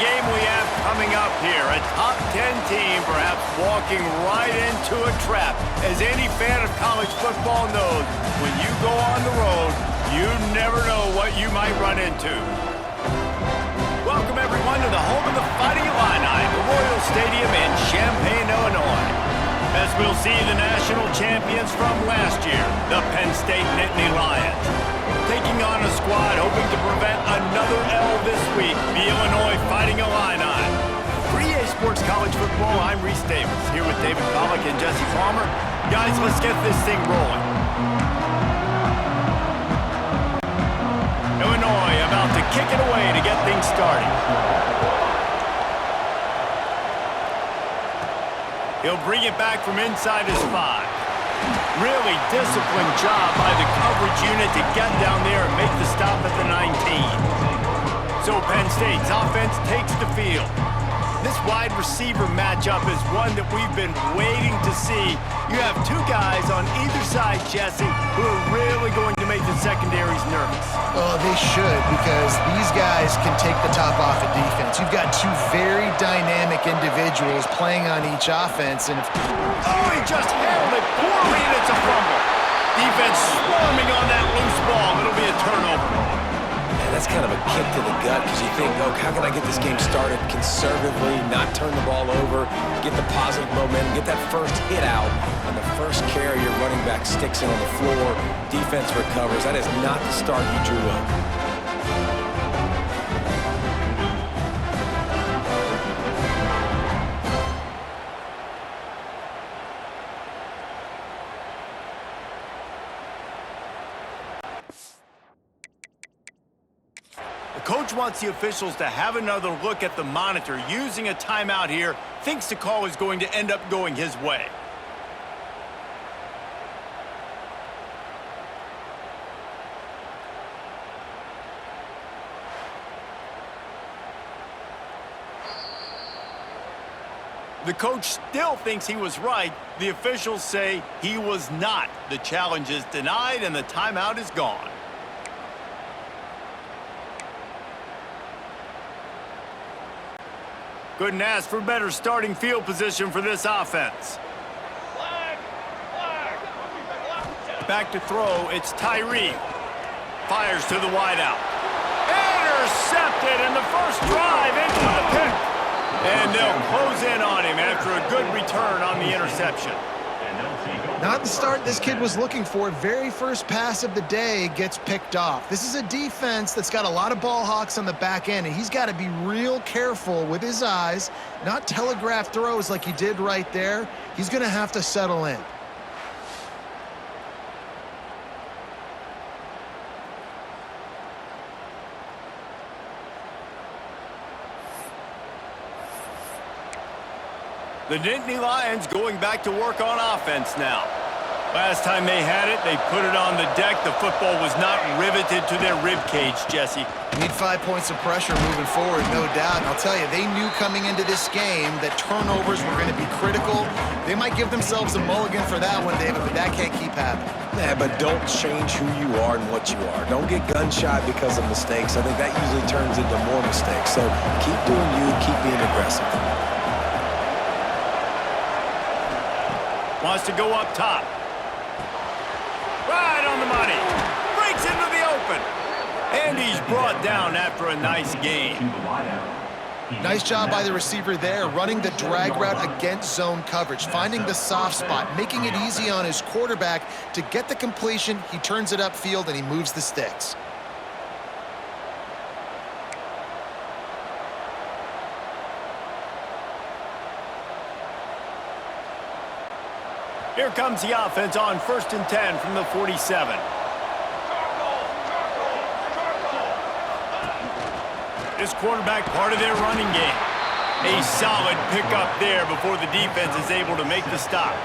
game we have coming up here. A top 10 team perhaps walking right into a trap. As any fan of college football knows, when you go on the road, you never know what you might run into. Welcome, everyone, to the home of the Fighting Illini, Memorial Stadium in Champaign, Illinois. As we'll see the national champions from last year, the Penn State Nittany Lions, taking on a squad hoping to prevent another L this week, the Illinois Fighting Illini. For EA Sports College Football, I'm Reese Davis, here with David Pollack and Jesse Palmer. Guys, let's get this thing rolling. Illinois about to kick it away to get things started. He'll bring it back from inside his 5. Really disciplined job by the coverage unit to get down there and make the stop at the 19. So Penn State's offense takes the field. This wide receiver matchup is one that we've been waiting to see. You have two guys on either side, Jesse, who are really going to make the secondaries nervous. Oh, they should, because these guys can take the top off of defense. You've got two very dynamic individuals playing on each offense, and oh, he just handled it poorly, and it's a fumble. Defense swarming on that loose ball. It'll be a turnover. That's kind of a kick to the gut because you think, oh, how can I get this game started conservatively, not turn the ball over, get the positive momentum, get that first hit out. On the first carry, your running back sticks in on the floor, defense recovers. That is not the start you drew up. Coach wants the officials to have another look at the monitor using a timeout here. Thinks the call is going to end up going his way. The coach still thinks he was right. The officials say he was not. The challenge is denied and the timeout is gone. Couldn't ask for better starting field position for this offense. Back to throw, it's Tyree. Fires to the wideout. Intercepted in the first drive into the pick. And they'll close in on him after a good return on the interception. not the start this kid was looking for. Very first pass of the day gets picked off. This is a defense that's got a lot of ball hawks on the back end, and he's got to be real careful with his eyes, not telegraph throws like he did right there. He's going to have to settle in. The Nittany Lions going back to work on offense now. Last time they had it, they put it on the deck. The football was not riveted to their rib cage, Jesse. Need 5 points of pressure moving forward, no doubt. And I'll tell you, they knew coming into this game that turnovers were going to be critical. They might give themselves a mulligan for that one, David, but that can't keep happening. Yeah, but don't change who you are and what you are. Don't get gun-shy because of mistakes. I think that usually turns into more mistakes. So keep doing you, keep being aggressive. Wants to go up top. Right on the money. Breaks into the open. And he's brought down after a nice gain. Nice job by the receiver there, running the drag route against zone coverage, finding the soft spot, making it easy on his quarterback to get the completion. He turns it upfield and he moves the sticks. Here comes the offense on 1st and 10 from the 47. This quarterback part of their running game. A solid pickup there before the defense is able to make the stop.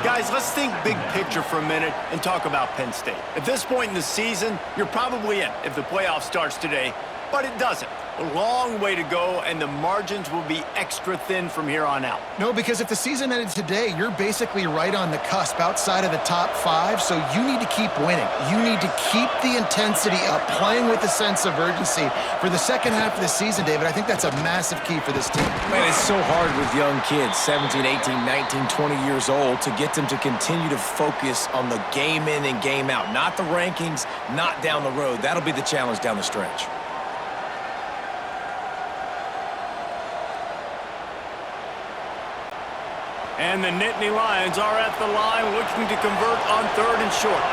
Guys, let's think big picture for a minute and talk about Penn State. At this point in the season, you're probably in if the playoff starts today, but it doesn't. A long way to go, and the margins will be extra thin from here on out. No, because if the season ended today, you're basically right on the cusp outside of the top 5, so you need to keep winning. You need to keep the intensity up, playing with a sense of urgency. For the second half of the season, David, I think that's a massive key for this team. Man, it's so hard with young kids, 17, 18, 19, 20 years old, to get them to continue to focus on the game in and game out, not the rankings, not down the road. That'll be the challenge down the stretch. And the Nittany Lions are at the line looking to convert on 3rd and short.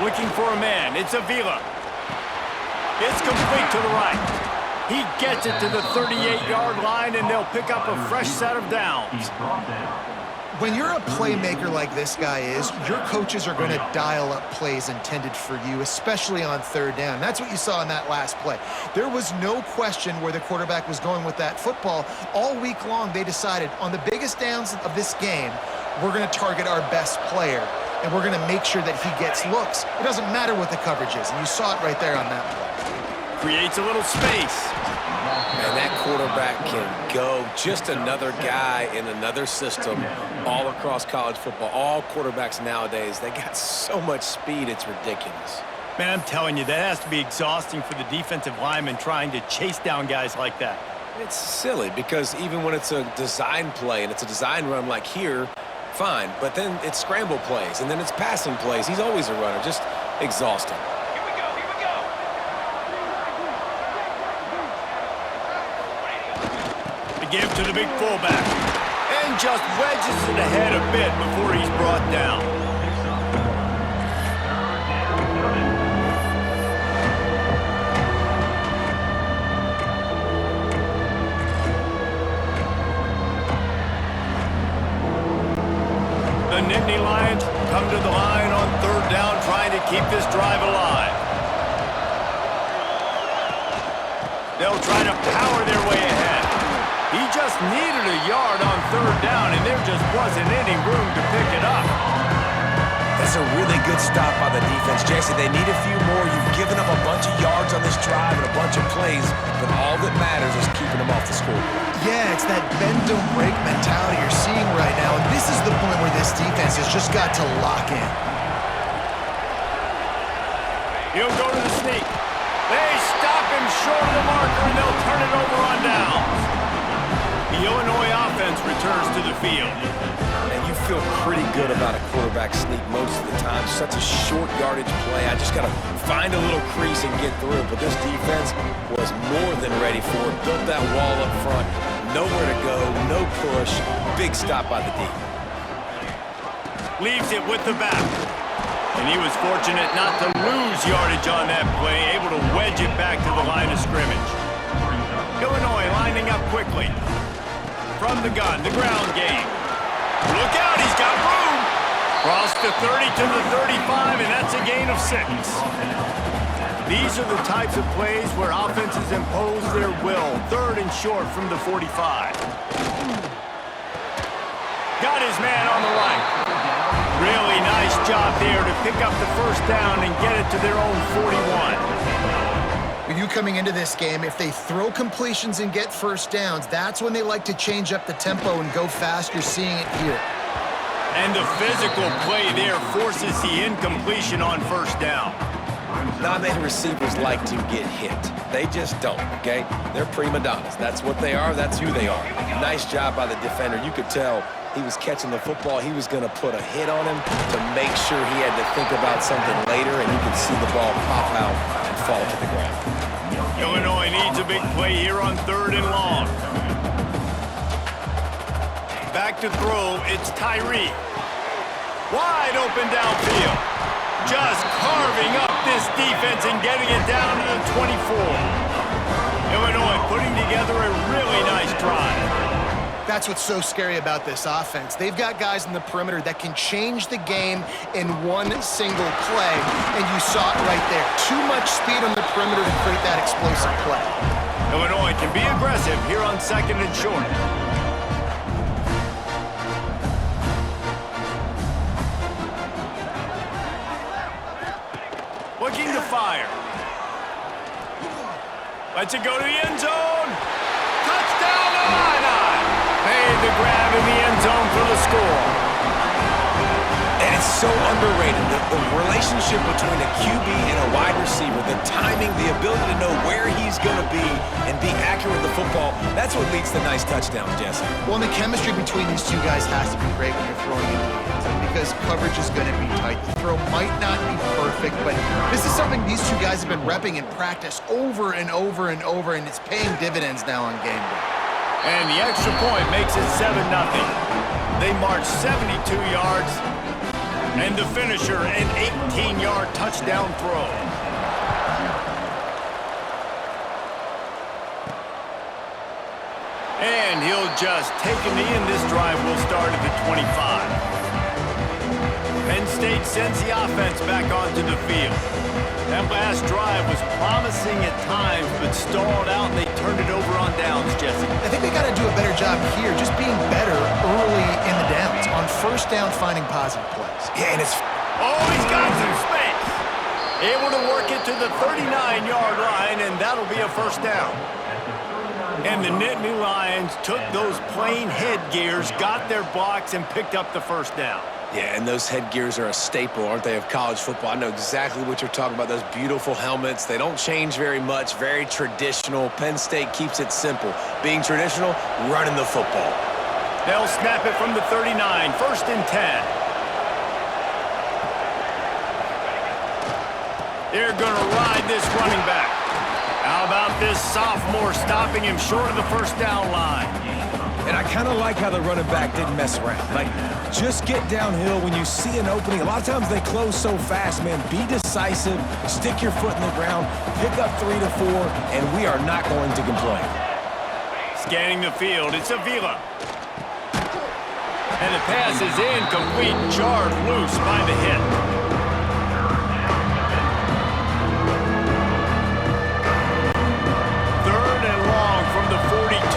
Looking for a man. It's Avila. It's complete to the right. He gets it to the 38-yard line, and they'll pick up a fresh set of downs. When you're a playmaker like this guy is, your coaches are going to dial up plays intended for you, especially on 3rd down. That's what you saw in that last play. There was no question where the quarterback was going with that football. All week long, they decided on the biggest downs of this game, we're going to target our best player, and we're going to make sure that he gets looks. It doesn't matter what the coverage is, and you saw it right there on that play. Creates a little space. And that quarterback can go. Just another guy in another system all across college football. All quarterbacks nowadays, they got so much speed, it's ridiculous. Man, I'm telling you, that has to be exhausting for the defensive lineman trying to chase down guys like that. It's silly because even when it's a design play and it's a design run like here, fine. But then it's scramble plays and then it's passing plays. He's always a runner. Just exhausting. Give to the big fullback, and just wedges it ahead a bit before he's brought down. The Nittany Lions come to the line on 3rd down, trying to keep this drive alive. They'll try to power their way ahead. He just needed a yard on 3rd down, and there just wasn't any room to pick it up. That's a really good stop by the defense, Jason. They need a few more. You've given up a bunch of yards on this drive and a bunch of plays, but all that matters is keeping them off the scoreboard. Yeah, it's that bend-don't-break mentality you're seeing right now, and this is the point where this defense has just got to lock in. He'll go to the sneak. They stop him short of the marker, and they'll turn it over on downs. The Illinois offense returns to the field. And you feel pretty good about a quarterback sneak most of the time. Such a short yardage play. I just got to find a little crease and get through it. But this defense was more than ready for it. Built that wall up front. Nowhere to go. No push. Big stop by the D. Leaves it with the back. And he was fortunate not to lose yardage on that play. Able to wedge it back to the line of scrimmage. Illinois lining up quickly. From the gun, the ground game. Look out, he's got room. Cross the 30 to the 35, and that's a gain of 6. These are the types of plays where offenses impose their will. 3rd and short from the 45. Got his man on the right. Really nice job there to pick up the 1st down and get it to their own 41. With you coming into this game, if they throw completions and get 1st downs, that's when they like to change up the tempo and go fast. You're seeing it here. And the physical play there forces the incompletion on 1st down. Not many receivers like to get hit. They just don't, okay? They're prima donnas. That's what they are. That's who they are. Nice job by the defender. You could tell he was catching the football. He was going to put a hit on him to make sure he had to think about something later, and you could see the ball pop out and fall to the ground. Illinois needs a big play here on 3rd and long. Back to throw, it's Tyree. Wide open downfield. Just carving up this defense and getting it down to the 24. Illinois putting together a really nice drive. That's what's so scary about this offense. They've got guys in the perimeter that can change the game in one single play, and you saw it right there. Too much speed on the perimeter to create that explosive play. Illinois can be aggressive here on 2nd and short. looking to fire. Lets it go to the end zone. Touchdown, Illini. Made the grab in the end zone for the score. And it's so underrated. The relationship between a QB and a wide receiver, the timing, the ability to know where he's going to be and be accurate with the football, that's what leads to nice touchdowns, Jesse. Well, and the chemistry between these two guys has to be great when you're throwing into the end zone because coverage is going to be tight. The throw might not be perfect, but this is something these two guys have been repping in practice over and over and over, and it's paying dividends now on game day. And the extra point makes it 7-0. They march 72 yards, and the finisher, an 18-yard touchdown throw. And he'll just take a knee, and this drive will start at the 25. Penn State sends the offense back onto the field. That last drive was promising at times, but stalled out, and they turned it over on downs, Jesse. I think they got to do a better job here, just being better early in the downs, on first down, finding positive plays. Yeah, and it's... Oh, he's got some space. Able to work it to the 39-yard line, and that'll be a first down. And the Nittany Lions took those plain headgears, got their blocks, and picked up the first down. Yeah, and those headgears are a staple, aren't they, of college football? I know exactly what you're talking about, those beautiful helmets. They don't change very much, very traditional. Penn State keeps it simple. Being traditional, running the football. They'll snap it from the 39, first and 10. They're going to ride this running back. How about this sophomore stopping him short of the first down line? And I kind of like how the running back didn't mess around. Like, just get downhill when you see an opening. A lot of times they close so fast, man. Be decisive, stick your foot in the ground, pick up 3 to 4, and we are not going to complain. Scanning the field, it's Avila. And the pass is incomplete, jarred loose by the hit.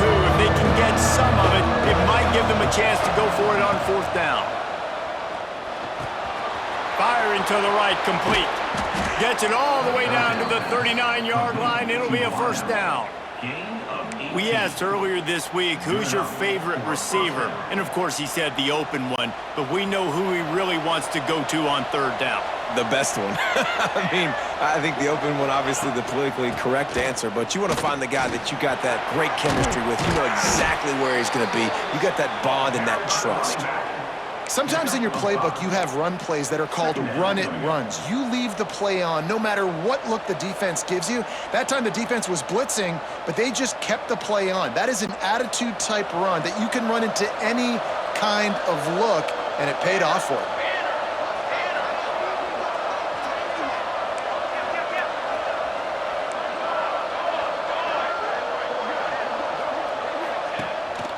If they can get some of it, it might give them a chance to go for it on fourth down. Fire into the right, complete. Gets it all the way down to the 39-yard line. It'll be a first down. We asked earlier this week, who's your favorite receiver? And, of course, he said the open one, but we know who he really wants to go to on third down. The best one. I mean, I think the open one, obviously the politically correct answer, but you want to find the guy that you got that great chemistry with. You know exactly where he's going to be. You got that bond and that trust. Sometimes in your playbook, you have run plays that are called run-it runs. You leave the play on no matter what look the defense gives you. That time the defense was blitzing, but they just kept the play on. That is an attitude-type run that you can run into any kind of look, and it paid off for them.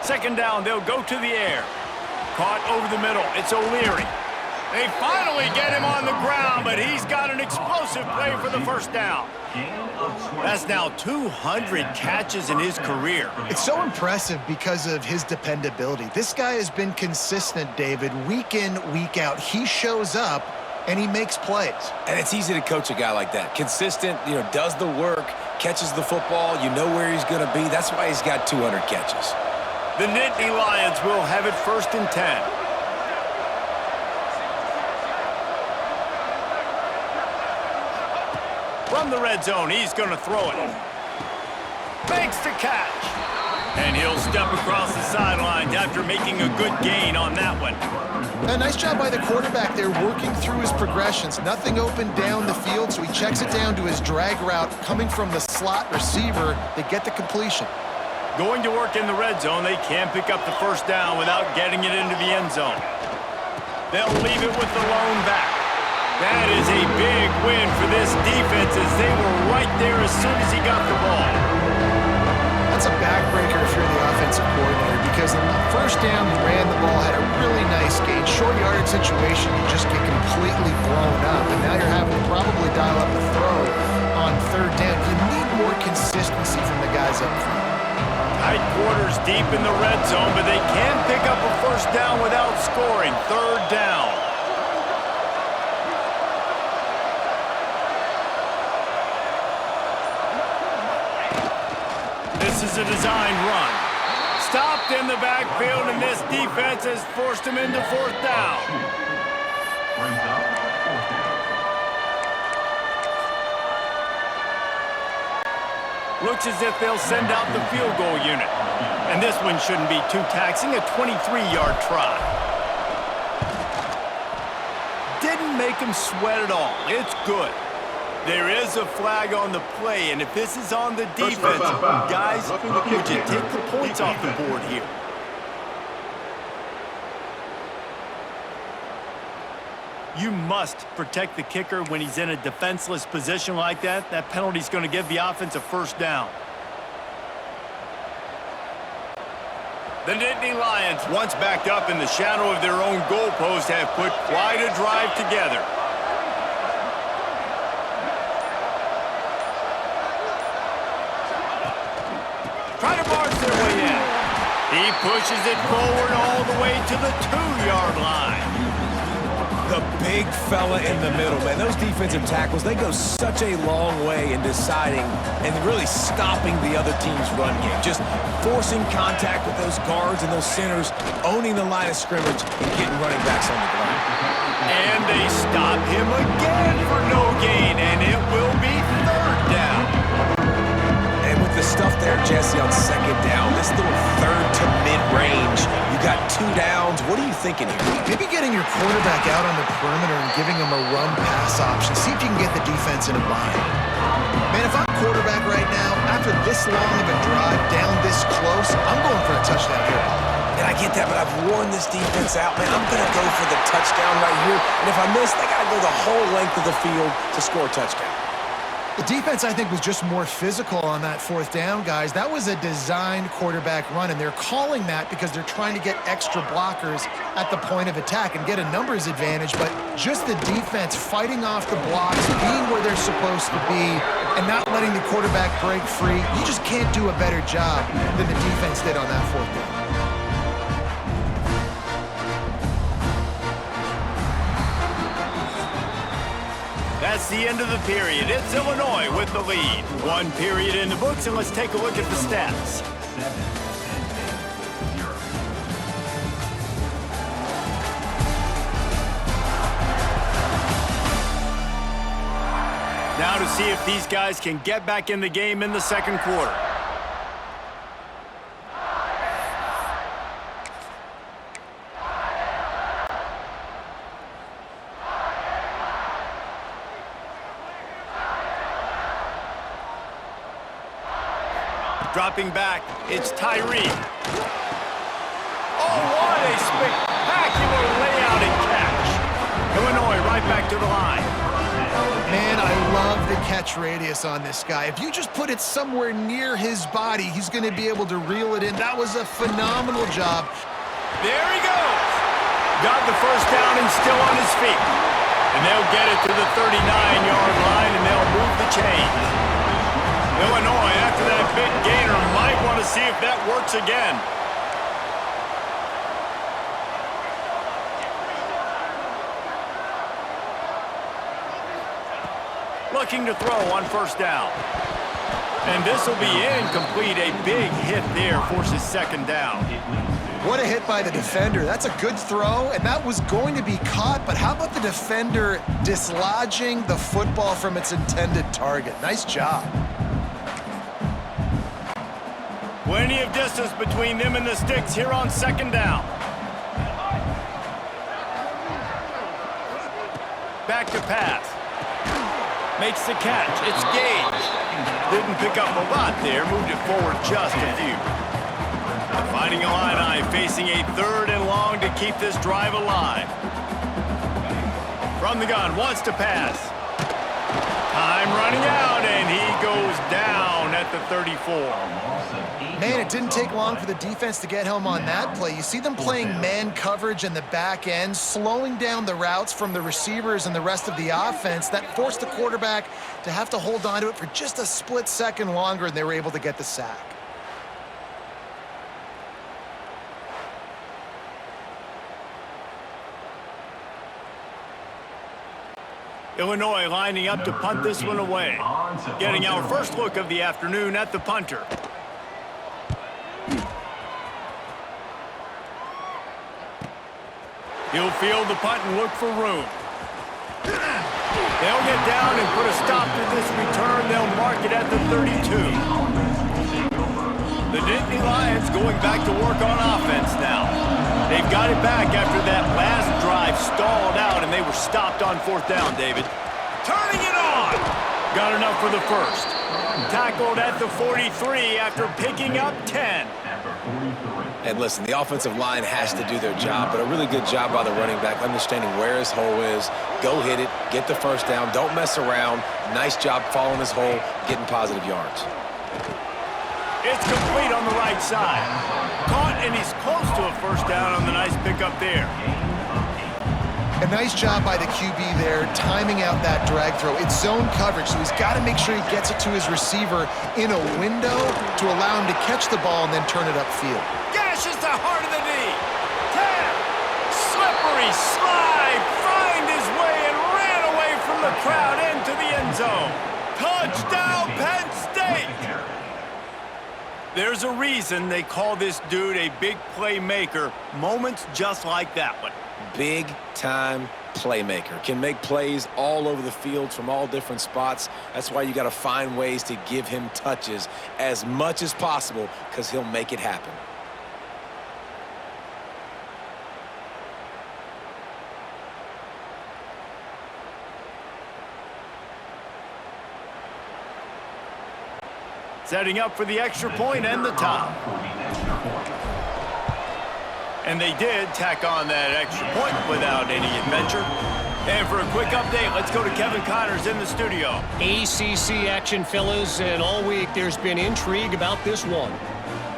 Second down, they'll go to the air. Caught over the middle, it's O'Leary. They finally get him on the ground, but he's got an explosive play for the first down. That's now 200 catches in his career. It's so impressive because of his dependability. This guy has been consistent, David, week in, week out. He shows up, and he makes plays. And it's easy to coach a guy like that. Consistent, does the work, catches the football, you know where he's going to be. That's why he's got 200 catches. The Nittany Lions will have it first and 10. From the red zone, he's going to throw it. Makes the catch. And he'll step across the sidelines after making a good gain on that one. A nice job by the quarterback there working through his progressions. Nothing open down the field, so he checks it down to his drag route coming from the slot receiver. They get the completion. Going to work in the red zone, they can't pick up the first down without getting it into the end zone. They'll leave it with the lone back. That is a big win for this defense as they were right there as soon as he got the ball. That's a backbreaker if you're the offensive coordinator because in the first down, you ran the ball, had a really nice gain. Short yardage situation, you just get completely blown up, and now you're having to probably dial up the throw on third down. You need more consistency from the guys up front. Tight quarters deep in the red zone, but they can pick up a first down without scoring. Third down. forces a designed run. Stopped in the backfield, and this defense has forced him into fourth down. Looks as if they'll send out the field goal unit. And this one shouldn't be too taxing, a 23-yard try. Didn't make him sweat at all. It's good. There is a flag on the play, and if this is on the defense, guys, would you take the points off the board here? You must protect the kicker when he's in a defenseless position like that. That penalty's going to give the offense a first down. The Nittany Lions, once backed up in the shadow of their own goalpost, have put quite a drive together. Try to barge their way in. He pushes it forward all the way to the 2-yard line. The big fella in the middle, man. Those defensive tackles, they go such a long way in deciding and really stopping the other team's run game. Just forcing contact with those guards and those centers, owning the line of scrimmage, and getting running backs on the ground. And they stop him again for no gain, and it will be third down. And with the stuff there, Jesse, on second down, this little third to mid-range, you got 2 downs. What are you thinking here? Maybe getting your quarterback out on the perimeter and giving him a run-pass option. See if you can get the defense in a bind. Man, if I'm quarterback right now, after this long of a drive down this close, I'm going for a touchdown here. And I get that, but I've worn this defense out, man. I'm going to go for the touchdown right here. And if I miss, they got to go the whole length of the field to score a touchdown. The defense, I think, was just more physical on that fourth down, guys. That was a designed quarterback run, and they're calling that because they're trying to get extra blockers at the point of attack and get a numbers advantage, but just the defense fighting off the blocks, being where they're supposed to be, and not letting the quarterback break free. You just can't do a better job than the defense did on that fourth down. That's the end of the period. It's Illinois with the lead. 1 period in the books, and let's take a look at the stats. Now to see if these guys can get back in the game in the second quarter. Dropping back, it's Tyree. Oh, what a spectacular layout and catch. Illinois right back to the line. Man, I love the catch radius on this guy. If you just put it somewhere near his body, he's going to be able to reel it in. That was a phenomenal job. There he goes. Got the first down and still on his feet. And they'll get it to the 39-yard line, and they'll move the chains. Illinois, after that big gainer, might want to see if that works again. Looking to throw on first down. And this will be incomplete. A big hit there forces second down. What a hit by the defender. That's a good throw, and that was going to be caught, but how about the defender dislodging the football from its intended target? Nice job. Plenty of distance between them and the sticks here on second down. Back to pass. Makes the catch. It's Gage. Didn't pick up a lot there. Moved it forward just a few. Finding Illini facing a 3rd and long to keep this drive alive. From the gun, wants to pass. Time running out, and he goes down at the 34. Man, it didn't take long for the defense to get home on that play. You see them playing man coverage in the back end, slowing down the routes from the receivers and the rest of the offense. That forced the quarterback to have to hold on to it for just a split second longer, and they were able to get the sack. Illinois lining up to punt this one away. Getting our first look of the afternoon at the punter. He'll field the punt and look for room. They'll get down and put a stop to this return. They'll mark it at the 32. The Nittany Lions going back to work on offense now. They've got it back after that last drive stalled out, and they were stopped on 4th down, David. Turning it on! Got enough for the first. Tackled at the 43 after picking up 10. And listen, the offensive line has to do their job, but a really good job by the running back, understanding where his hole is. Go hit it, get the first down, don't mess around. Nice job following his hole, getting positive yards. It's complete on the right side. Caught, and he's close to a first down on the nice pickup there. A nice job by the QB there, timing out that drag throw. It's zone coverage, so he's got to make sure he gets it to his receiver in a window to allow him to catch the ball and then turn it upfield. Gashes the heart of the knee. 10. Slippery slide. Find his way and ran away from the crowd into the end zone. Touchdown, Penn State. There's a reason they call this dude a big playmaker. Moments just like that one. Big-time playmaker. Can make plays all over the field from all different spots. That's why you got to find ways to give him touches as much as possible, because he'll make it happen. Setting up for the extra point and the top. And they did tack on that extra point without any adventure. And for a quick update, let's go to Kevin Connors in the studio. ACC action, fellas, and all week there's been intrigue about this one.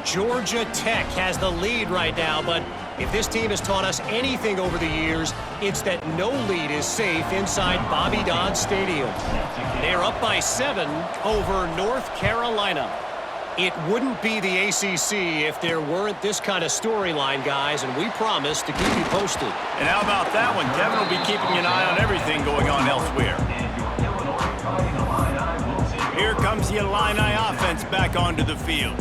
Georgia Tech has the lead right now, but if this team has taught us anything over the years, it's that no lead is safe inside Bobby Dodd Stadium. They're up by 7 over North Carolina. It wouldn't be the ACC if there weren't this kind of storyline, guys, and we promise to keep you posted. And how about that one? Kevin will be keeping an eye on everything going on elsewhere. Here comes the Illini offense back onto the field.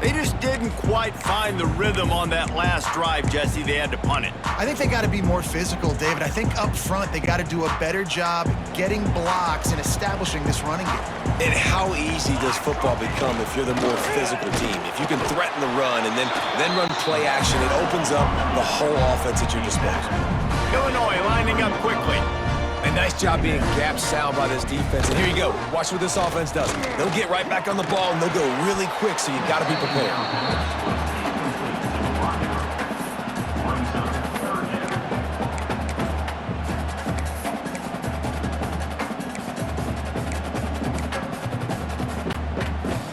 They just didn't quite find the rhythm on that last drive, Jesse. They had to punt it. I think they got to be more physical, David. I think up front they got to do a better job getting blocks and establishing this running game. And how easy does football become if you're the more physical team? If you can threaten the run and then run play action, it opens up the whole offense at your disposal. Illinois lining up quickly. A nice job being gap sound by this defense. And here you go. Watch what this offense does. They'll get right back on the ball, and they'll go really quick, so you got to be prepared.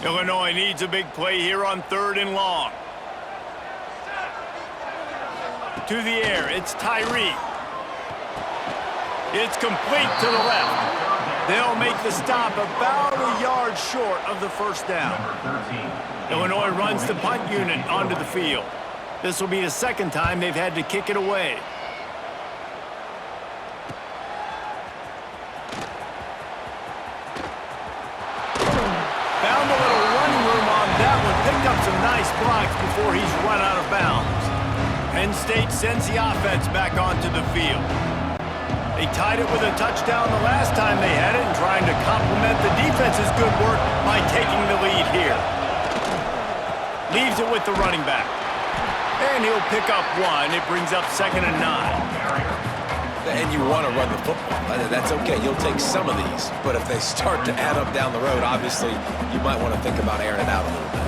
Illinois needs a big play here on 3rd and long. To the air, it's Tyree. It's complete to the left. They'll make the stop about a yard short of the first down. Illinois runs the punt unit onto the field. This will be the second time they've had to kick it away. Found a little running room on that one. Picked up some nice blocks before he's run out of bounds. Penn State sends the offense back onto the field. They tied it with a touchdown the last time they had it and trying to complement the defense's good work by taking the lead here. Leaves it with the running back. And he'll pick up 1. It brings up 2nd and 9. And you want to run the football. That's okay. You'll take some of these. But if they start to add up down the road, obviously, you might want to think about airing it out a little bit.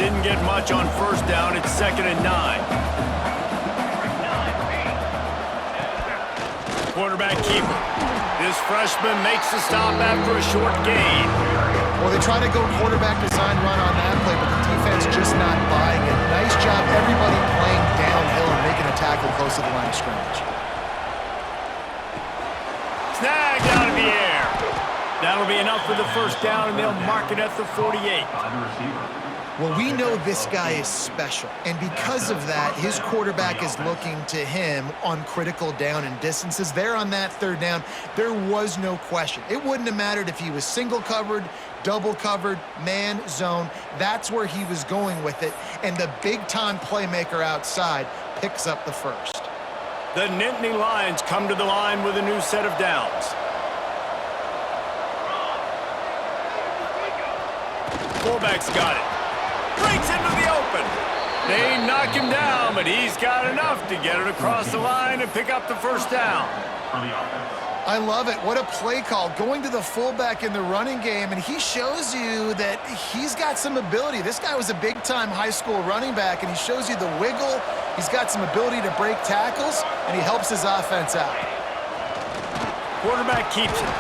Didn't get much on first down. It's 2nd and 9. Quarterback keeper. This freshman makes the stop after a short gain. Well, they try to go quarterback design run on that play, but the defense just not buying it. Nice job, everybody playing downhill and making a tackle close to the line of scrimmage. Snagged out of the air. That'll be enough for the first down, and they'll mark it at the 48. Well, we know this guy is special, and because of that, his quarterback is looking to him on critical down and distances. There on that third down, there was no question. It wouldn't have mattered if he was single covered, double covered, man, zone. That's where he was going with it, and the big-time playmaker outside picks up the first. The Nittany Lions come to the line with a new set of downs. Fullback's got it. Breaks into the open. They knock him down, but he's got enough to get it across the line and pick up the first down. I love it. What a play call. Going to the fullback in the running game, and he shows you that he's got some ability. This guy was a big-time high school running back, and he shows you the wiggle. He's got some ability to break tackles, and he helps his offense out. Quarterback keeps it.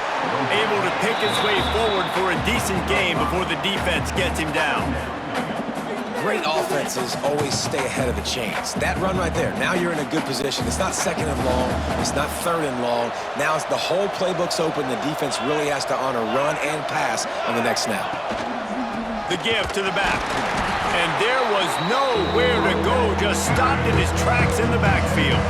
Able to pick his way forward for a decent game before the defense gets him down. Great offenses always stay ahead of the chains. That run right there, now you're in a good position. It's not second and long. It's not third and long. Now it's the whole playbook's open. The defense really has to honor run and pass on the next snap. The give to the back. And there was nowhere to go, just stopped in his tracks in the backfield.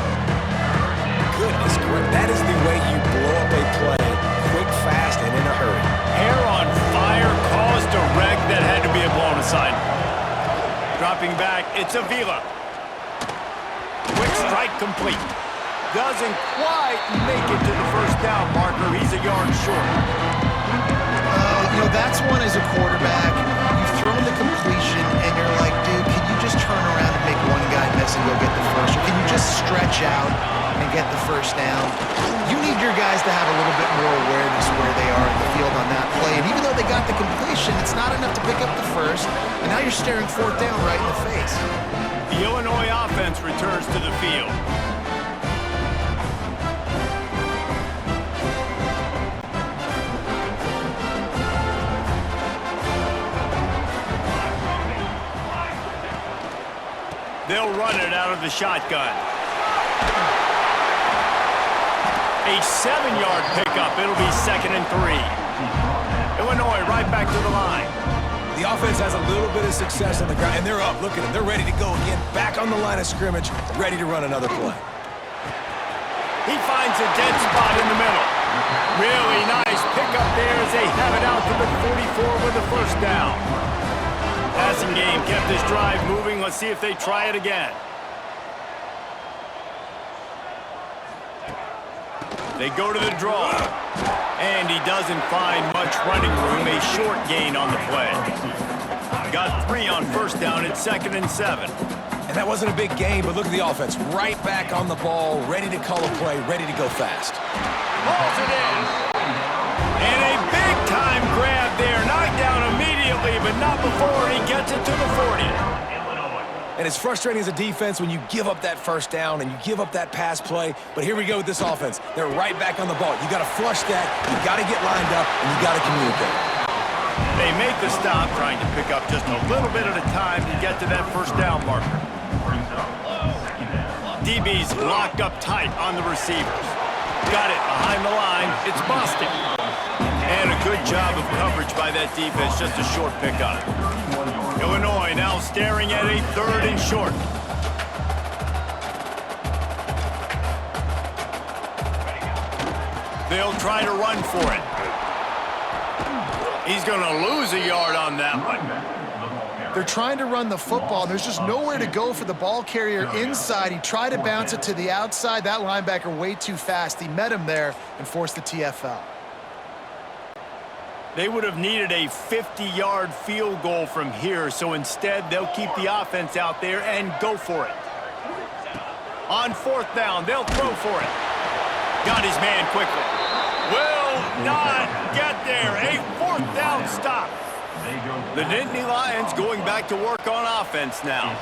Goodness, that is the way you blow up a play, quick, fast, and in a hurry. Hair on fire caused a wreck that had to be a blown aside. Dropping back, it's Avila. Quick strike complete. Doesn't quite make it to the first down marker. He's a yard short. That's one as a quarterback. You've thrown the completion, and you're like, dude, can you just turn around and make one guy miss and go get the first? Or can you just stretch out and get the first down? You need your guys to have a little bit more awareness where they are in the field on that play. And even though they got the completion, it's not enough to pick up the first. And now you're staring fourth down right in the face. The Illinois offense returns to the field. They'll run it out of the shotgun. A 7-yard pickup. It'll be 2nd and 3. Illinois right back to the line. The offense has a little bit of success on the ground, and they're up. Look at them. They're ready to go again. Back on the line of scrimmage, ready to run another play. He finds a dead spot in the middle. Really nice pickup there as they have it out to the 44 with the first down. Passing game kept this drive moving. Let's see if they try it again. They go to the draw. And he doesn't find much running room. A short gain on the play. Got 3 on first down at 2nd and 7. And that wasn't a big gain, but look at the offense. Right back on the ball, ready to call a play, ready to go fast. Hauls it in. And a big-time grab there. Knocked down immediately, but not before he gets it to the 40. And it's frustrating as a defense when you give up that first down and you give up that pass play. But here we go with this offense. They're right back on the ball. You got to flush that. You got to get lined up, and you got to communicate. They make the stop, trying to pick up just a little bit at a time to get to that first down marker. DB's locked up tight on the receivers. Got it behind the line. It's Boston. And a good job of coverage by that defense. Just a short pickup. Illinois now staring at a 3rd and short. They'll try to run for it. He's going to lose a yard on that one. They're trying to run the football. There's just nowhere to go for the ball carrier inside. He tried to bounce it to the outside. That linebacker way too fast. He met him there and forced the TFL. They would have needed a 50-yard field goal from here, so instead they'll keep the offense out there and go for it. On 4th down, they'll throw for it. Got his man quickly. Will not get there. A 4th down stop. The Nittany Lions going back to work on offense now.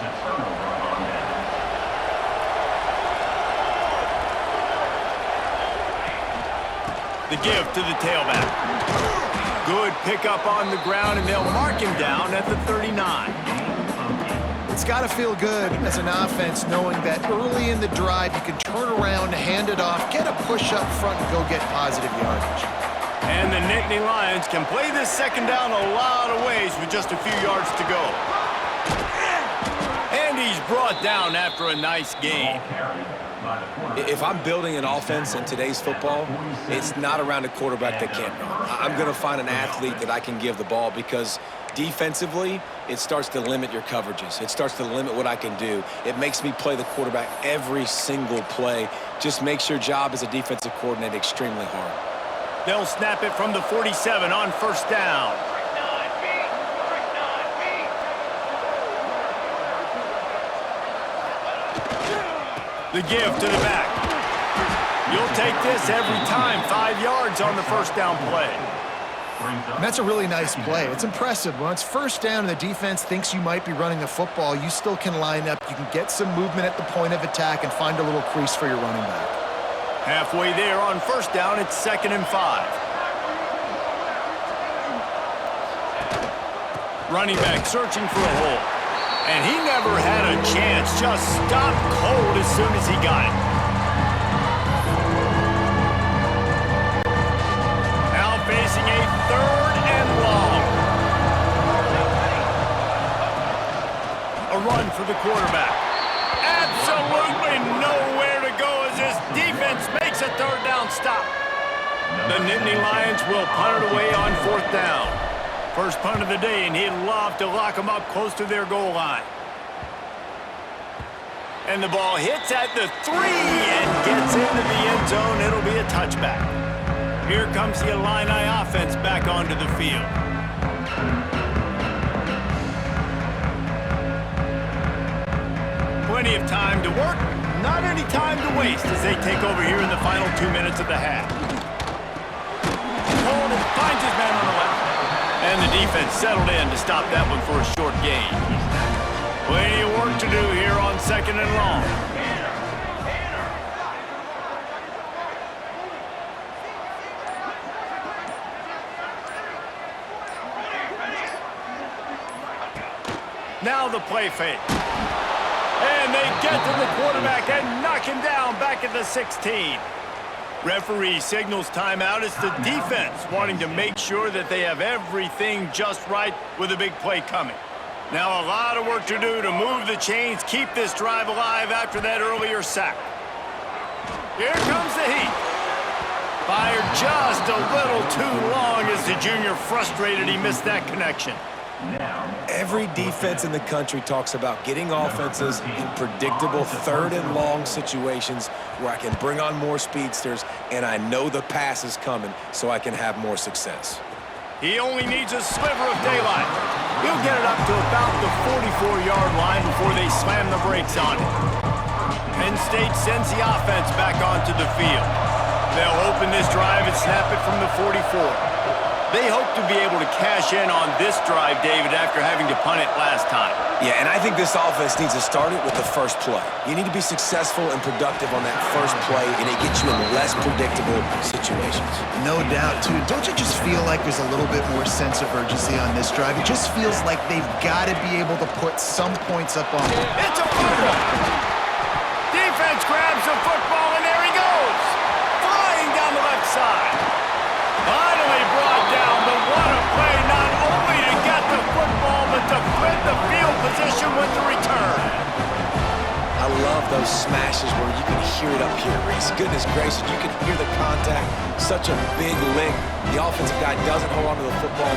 The give to the tailback. Good pickup on the ground, and they'll mark him down at the 39. It's got to feel good as an offense knowing that early in the drive you can turn around, hand it off, get a push up front, and go get positive yardage. And the Nittany Lions can play this 2nd down a lot of ways with just a few yards to go. And he's brought down after a nice gain. If I'm building an offense in today's football, it's not around a quarterback that can't run. I'm going to find an athlete that I can give the ball because defensively, it starts to limit your coverages. It starts to limit what I can do. It makes me play the quarterback every single play. Just makes your job as a defensive coordinator extremely hard. They'll snap it from the 47 on first down. The give to the back. You'll take this every time. 5 yards on the first down play. And that's a really nice play. It's impressive. When it's first down and the defense thinks you might be running the football, you still can line up. You can get some movement at the point of attack and find a little crease for your running back. Halfway there on first down, it's 2nd and 5. Running back searching for a hole. And he never had a chance. Just stopped cold as soon as he got it. Now facing a 3rd and long. A run for the quarterback. Absolutely nowhere to go as this defense makes a 3rd down stop. The Nittany Lions will punt it away on 4th down. First punt of the day, and he'd love to lock them up close to their goal line. And the ball hits at the 3 and gets into the end zone. It'll be a touchback. Here comes the Illini offense back onto the field. Plenty of time to work, not any time to waste as they take over here in the final 2 minutes of the half. Coleman finds his man on the left. And the defense settled in to stop that one for a short gain. Plenty of work to do here on 2nd and long. Now the play fake. And they get to the quarterback and knock him down back at the 16. Referee signals timeout. It's the defense wanting to make sure that they have everything just right with a big play coming. Now a lot of work to do to move the chains, keep this drive alive after that earlier sack. Here comes the heat. Fired just a little too long as the junior frustrated he missed that connection. Every defense in the country talks about getting offenses in predictable 3rd and long situations where I can bring on more speedsters and I know the pass is coming so I can have more success. He only needs a sliver of daylight. He'll get it up to about the 44-yard line before they slam the brakes on it. Penn State sends the offense back onto the field. They'll open this drive and snap it from the 44. They hope to be able to cash in on this drive, David, after having to punt it last time. Yeah, and I think this offense needs to start it with the first play. You need to be successful and productive on that first play, and it gets you in less predictable situations. No doubt, too. Don't you just feel like there's a little bit more sense of urgency on this drive? It just feels like they've got to be able to put some points up on it. It's a fumble! Defense grabs the football, and there he goes! Flying down the left side. Finally brought down, but what a play, not only to get the football, but to flip the field position with the return. I love those smashes where you can hear it up here, Reese. Goodness gracious, you can hear the contact. Such a big lick. The offensive guy doesn't hold on to the football.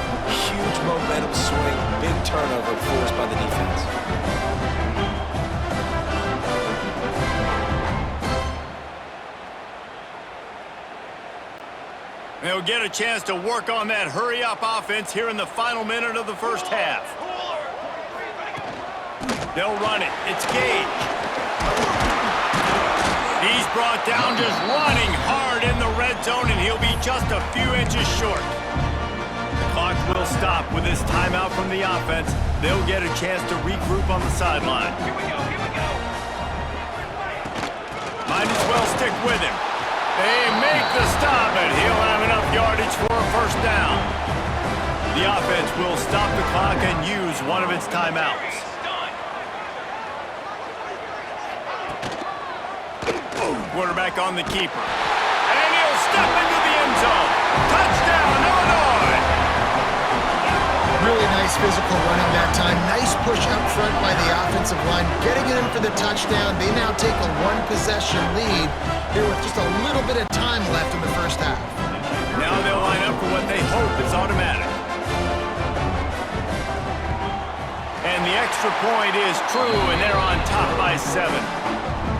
Huge momentum swing, big turnover forced by the defense. They'll get a chance to work on that hurry-up offense here in the final minute of the first half. They'll run it. It's Gage. He's brought down just running hard in the red zone, and he'll be just a few inches short. The clock will stop with this timeout from the offense. They'll get a chance to regroup on the sideline. Here we go. Might as well stick with him. They make the stop, and he'll have enough yardage for a first down. The offense will stop the clock and use one of its timeouts. Quarterback on the keeper. And he'll step into the end zone. Touchdown, Illinois! Really nice physical running that time. Nice push up front by the offensive line, getting it in for the touchdown. They now take a one-possession lead here with just a little bit of time left in the first half. Now they'll line up for what they hope is automatic. And the extra point is true, and they're on top by 7.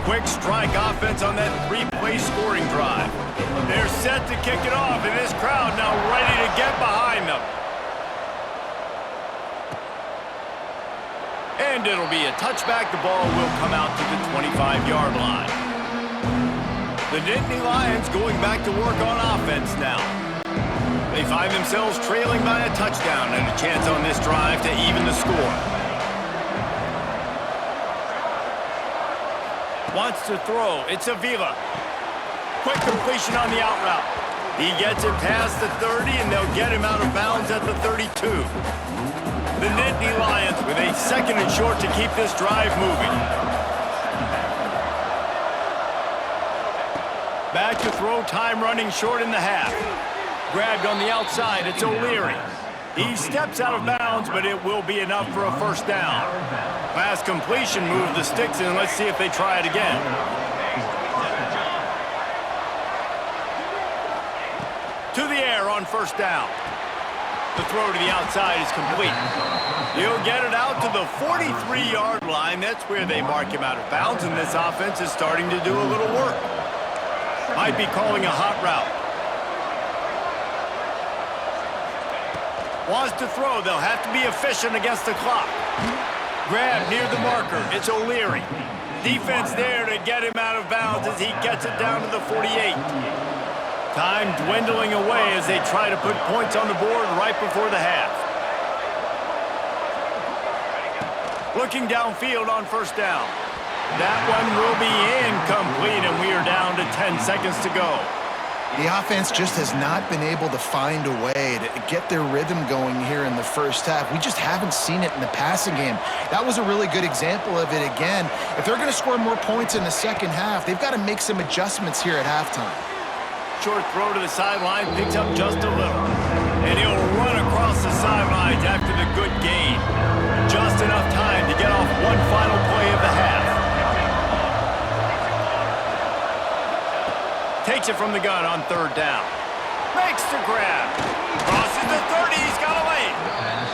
Quick strike offense on that 3-play scoring drive. They're set to kick it off, and this crowd now ready to get behind them. And it'll be a touchback. The ball will come out to the 25-yard line. The Nittany Lions going back to work on offense now. They find themselves trailing by a touchdown and a chance on this drive to even the score. Wants to throw. It's Avila. Quick completion on the out route. He gets it past the 30, and they'll get him out of bounds at the 32. The Nittany Lions with a 2nd and short to keep this drive moving. Back to throw, time running short in the half. Grabbed on the outside, it's O'Leary. He steps out of bounds, but it will be enough for a first down. Pass completion, move the sticks in. Let's see if they try it again. To the air on first down. The throw to the outside is complete. He'll get it out to the 43-yard line. That's where they mark him out of bounds, and this offense is starting to do a little work. Might be calling a hot route. Wants to throw. They'll have to be efficient against the clock. Grab near the marker. It's O'Leary. Defense there to get him out of bounds as he gets it down to the 48. Time dwindling away as they try to put points on the board right before the half. Looking downfield on first down. That one will be incomplete, and we are down to 10 seconds to go. The offense just has not been able to find a way to get their rhythm going here in the first half. We just haven't seen it in the passing game. That was a really good example of it again. If they're going to score more points in the second half, they've got to make some adjustments here at halftime. Short throw to the sideline, picks up just a little. And he'll run across the sidelines after the good gain. Just enough time to get off one final play of the half. Takes it from the gun on third down. Makes the grab. Crosses the 30. He's got a lane.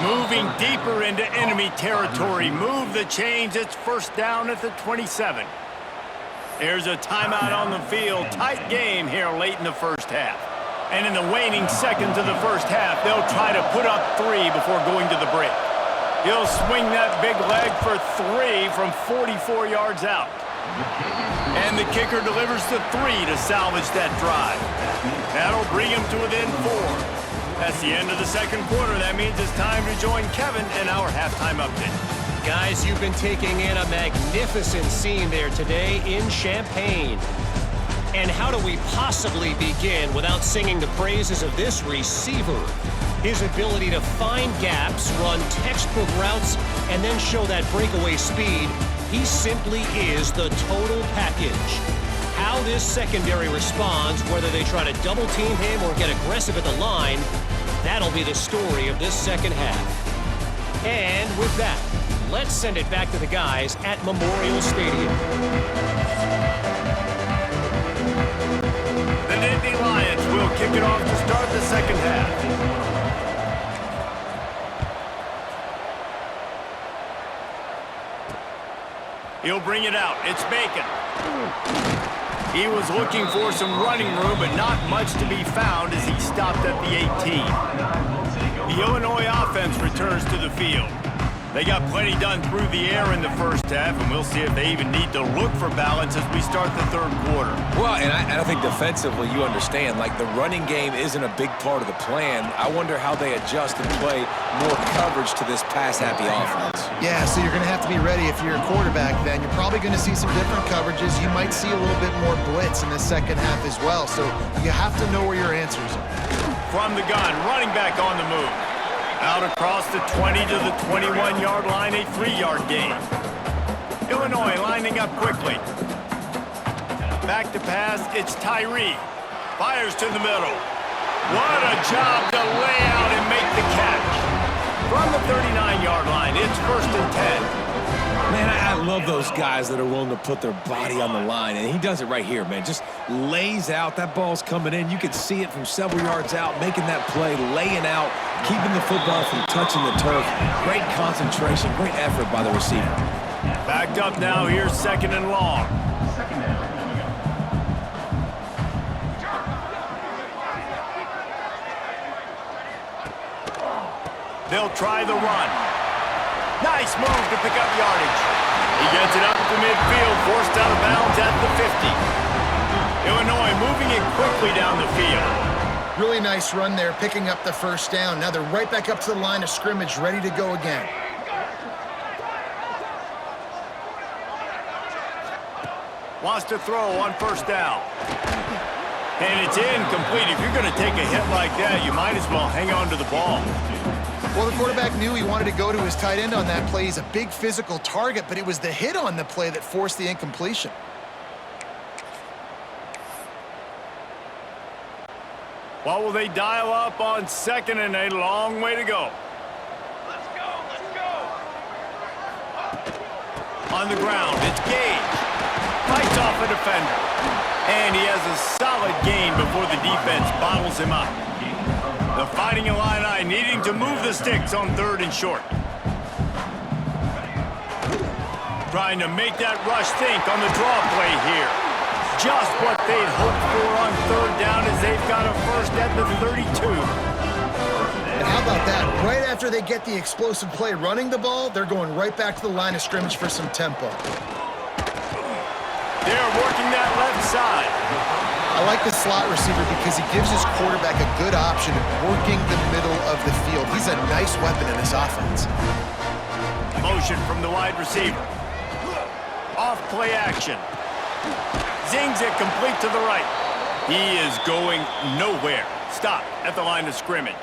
Moving deeper into enemy territory. Move the chains. It's first down at the 27. There's a timeout on the field. Tight game here late in the first half. And in the waning seconds of the first half, they'll try to put up 3 before going to the break. He'll swing that big leg for 3 from 44 yards out. And the kicker delivers the 3 to salvage that drive. That'll bring him to within 4. That's the end of the second quarter. That means it's time to join Kevin in our halftime update. Guys, you've been taking in a magnificent scene there today in Champaign. And how do we possibly begin without singing the praises of this receiver? His ability to find gaps, run textbook routes, and then show that breakaway speed. He simply is the total package. How this secondary responds, whether they try to double team him or get aggressive at the line, that'll be the story of this second half. And with that, let's send it back to the guys at Memorial Stadium. The Nittany Lions will kick it off to start the second half. He'll bring it out. It's Bacon. He was looking for some running room, but not much to be found as he stopped at the 18. The Illinois offense returns to the field. They got plenty done through the air in the first half, and we'll see if they even need to look for balance as we start the third quarter. Well, and I think defensively, you understand, like the running game isn't a big part of the plan. I wonder how they adjust and play more coverage to this pass-happy offense. Yeah, so you're going to have to be ready if you're a quarterback then. You're probably going to see some different coverages. You might see a little bit more blitz in the second half as well, so you have to know where your answers are. From the gun, running back on the move. Out across the 20 to the 21-yard line, a 3-yard gain. Illinois lining up quickly. Back to pass, it's Tyree. Fires to the middle. What a job to lay out and make the catch. From the 39-yard line, it's 1st and 10. Man, I love those guys that are willing to put their body on the line, and he does it right here, man. Just lays out. That ball's coming in. You can see it from several yards out, making that play, laying out, keeping the football from touching the turf. Great concentration, great effort by the receiver. Backed up now. Here's 2nd and long. They'll try the run. Nice move to pick up yardage. He gets it up to midfield, forced out of bounds at the 50. Illinois moving it quickly down the field. Really nice run there, picking up the 1st down. Now they're right back up to the line of scrimmage, ready to go again. Wants to throw on 1st down. And it's incomplete. If you're going to take a hit like that, you might as well hang on to the ball. Well, the quarterback knew he wanted to go to his tight end on that play. He's a big physical target, but it was the hit on the play that forced the incompletion. What will they dial up on 2nd and a long way to go? Let's go, let's go. On the ground, it's Gage. Fights off a defender. And he has a solid gain before the defense bottles him up. The Fighting Illini needing to move the sticks on 3rd and short. Trying to make that rush think on the draw play here. Just what they'd hoped for on 3rd down as they've got a 1st at the 32. And how about that? Right after they get the explosive play running the ball, they're going right back to the line of scrimmage for some tempo. They're working that left side. I like the slot receiver because he gives his quarterback a good option of working the middle of the field. He's a nice weapon in this offense. Motion from the wide receiver. Off play action. Zings it complete to the right. He is going nowhere. Stop at the line of scrimmage.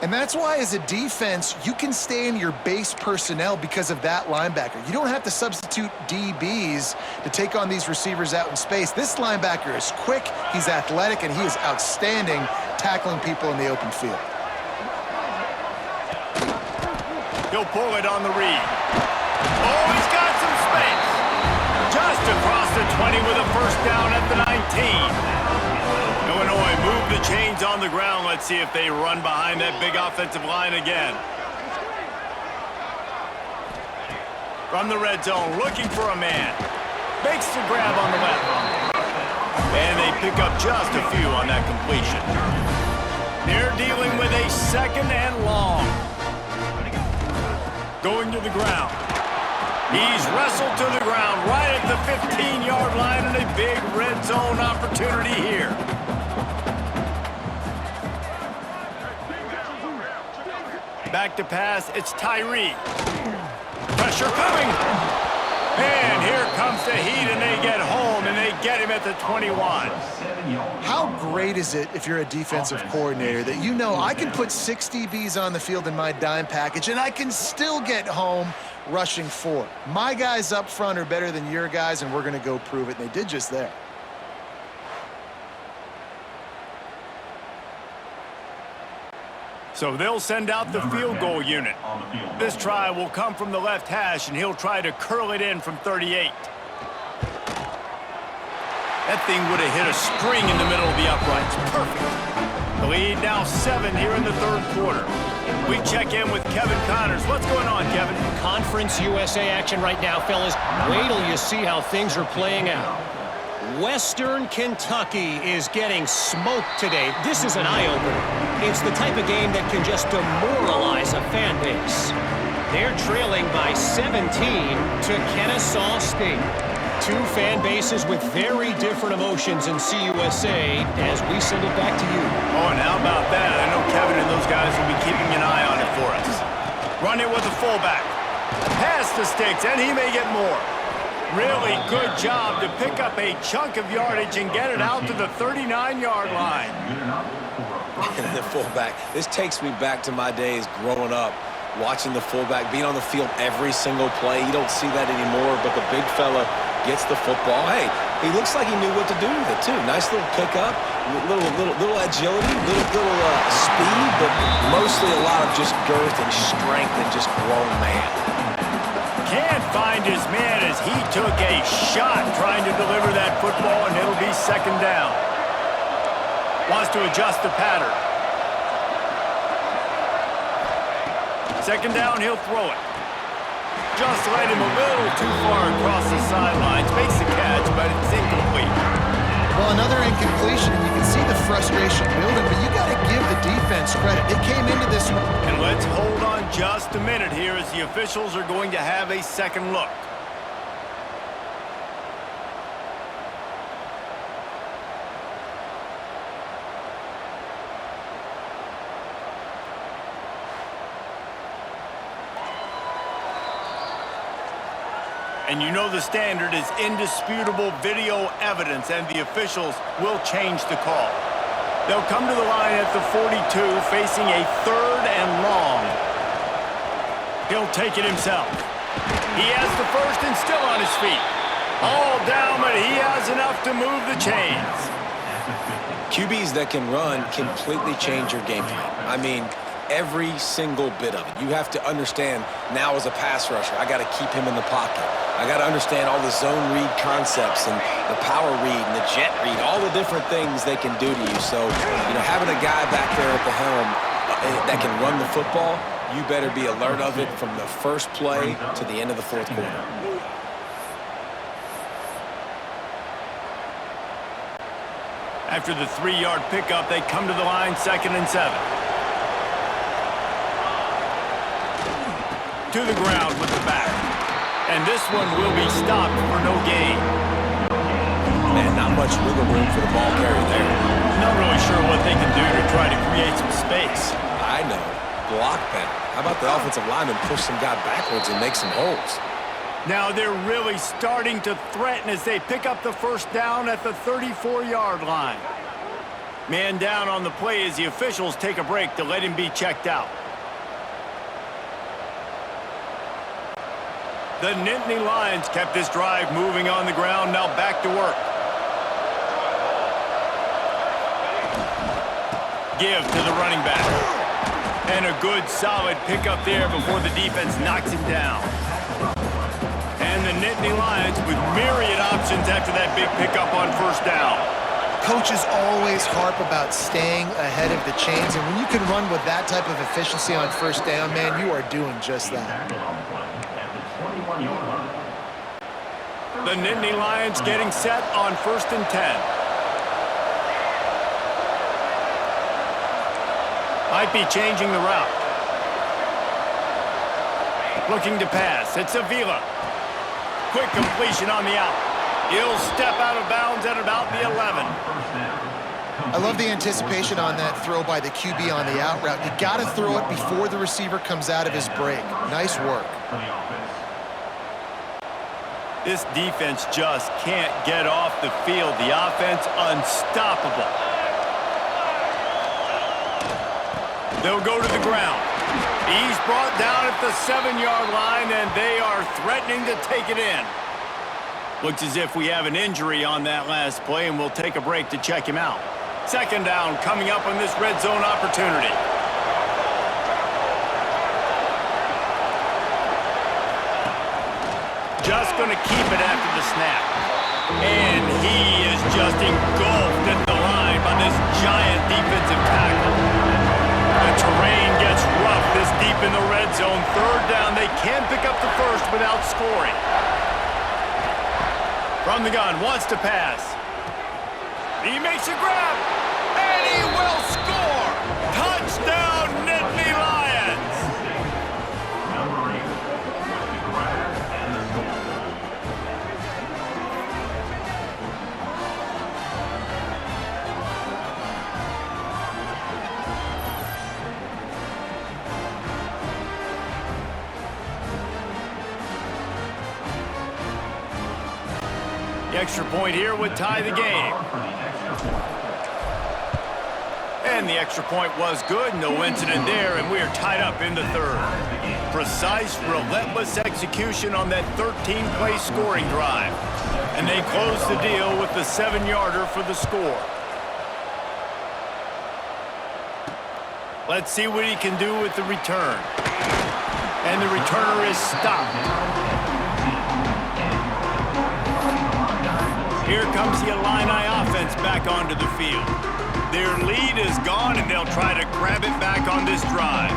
And that's why, as a defense, you can stay in your base personnel because of that linebacker. You don't have to substitute DBs to take on these receivers out in space. This linebacker is quick, he's athletic, and he is outstanding tackling people in the open field. He'll pull it on the read. Oh, he's got some space. Just across the 20 with a 1st down at the 19. Illinois move the chains on the ground. Let's see if they run behind that big offensive line again. From the red zone, looking for a man. Makes the grab on the left. And they pick up just a few on that completion. They're dealing with a 2nd and long. Going to the ground. He's wrestled to the ground right at the 15-yard line, and a big red zone opportunity here. Back to pass, it's Tyree. Pressure coming. And here comes the heat, and they get home, and they get him at the 21. How great is it if you're a defensive coordinator that you know I can put 6 DBs on the field in my dime package, and I can still get home rushing 4. My guys up front are better than your guys, and we're going to go prove it, and they did just that. So they'll send out the field goal unit. This try will come from the left hash, and he'll try to curl it in from 38. That thing would have hit a string in the middle of the uprights. Perfect. The lead now 7 here in the 3rd quarter. We check in with Kevin Connors. What's going on, Kevin? Conference USA action right now, fellas. Wait till you see how things are playing out. Western Kentucky is getting smoked today. This is an eye-opener. It's the type of game that can just demoralize a fan base. They're trailing by 17 to Kennesaw State. 2 fan bases with very different emotions in CUSA as we send it back to you. Oh, and how about that? I know Kevin and those guys will be keeping an eye on it for us. Run it with the fullback. Pass the sticks, and he may get more. Really good job to pick up a chunk of yardage and get it out to the 39-yard line. The fullback. This takes me back to my days growing up, watching the fullback being on the field every single play. You don't see that anymore, but the big fella gets the football. Hey, He looks like he knew what to do with it, too. Nice little pickup, little agility, little speed, but mostly a lot of just girth and strength and just grown man. Can't find his man as he took a shot trying to deliver that football, and it'll be second down. Wants to adjust the pattern. Second down, he'll throw it. Just led him a little too far across the sidelines. Makes the catch, but it's incomplete. Well, another incompletion, and you can see the frustration building, but you got to give the defense credit. They came into this one. And let's hold on just a minute here as the officials are going to have a second look. And you know the standard is indisputable video evidence, and the officials will change the call. They'll come to the line at the 42, facing a third and long. He'll take it himself. He has the first and still on his feet. All down, but he has enough to move the chains. QBs that can run completely change your game plan. I mean, every single bit of it. You have to understand now as a pass rusher, I got to keep him in the pocket. I got to understand all the zone read concepts and the power read and the jet read, all the different things they can do to you. So, having a guy back there at the helm that can run the football, you better be alert of it from the first play to the end of the fourth quarter. After the 3-yard pickup, they come to the line, 2nd and 7. To the ground with the back. And this one will be stopped for no gain. Man, not much wiggle room for the ball carrier there. Not really sure what they can do to try to create some space. I know. Block better. How about the offensive lineman push some guy backwards and make some holes? Now they're really starting to threaten as they pick up the first down at the 34-yard line. Man down on the play as the officials take a break to let him be checked out. The Nittany Lions kept this drive moving on the ground, now back to work. Give to the running back. And a good, solid pickup there before the defense knocks him down. And the Nittany Lions with myriad options after that big pickup on first down. Coaches always harp about staying ahead of the chains, and when you can run with that type of efficiency on first down, man, you are doing just that. The Nittany Lions getting set on 1st and 10. Might be changing the route. Looking to pass. It's Avila. Quick completion on the out. He'll step out of bounds at about the 11. I love the anticipation on that throw by the QB on the out route. You got to throw it before the receiver comes out of his break. Nice work. This defense just can't get off the field. The offense unstoppable. They'll go to the ground. He's brought down at the 7-yard line, and they are threatening to take it in. Looks as if we have an injury on that last play, and we'll take a break to check him out. Second down coming up on this red zone opportunity. Just going to keep it after the snap. And he is just engulfed at the line by this giant defensive tackle. The terrain gets rough this deep in the red zone. Third down, they can pick up the first without scoring. From the gun, wants to pass. He makes a grab, and he will score! Touchdown, Nittany Lions! The extra point here would tie the game. And the extra point was good. No incident there, and we are tied up in the third. Precise, relentless execution on that 13-play scoring drive. And they close the deal with the 7-yarder for the score. Let's see what he can do with the return. And the returner is stopped. Here comes the Illini offense back onto the field. Their lead is gone, and they'll try to grab it back on this drive.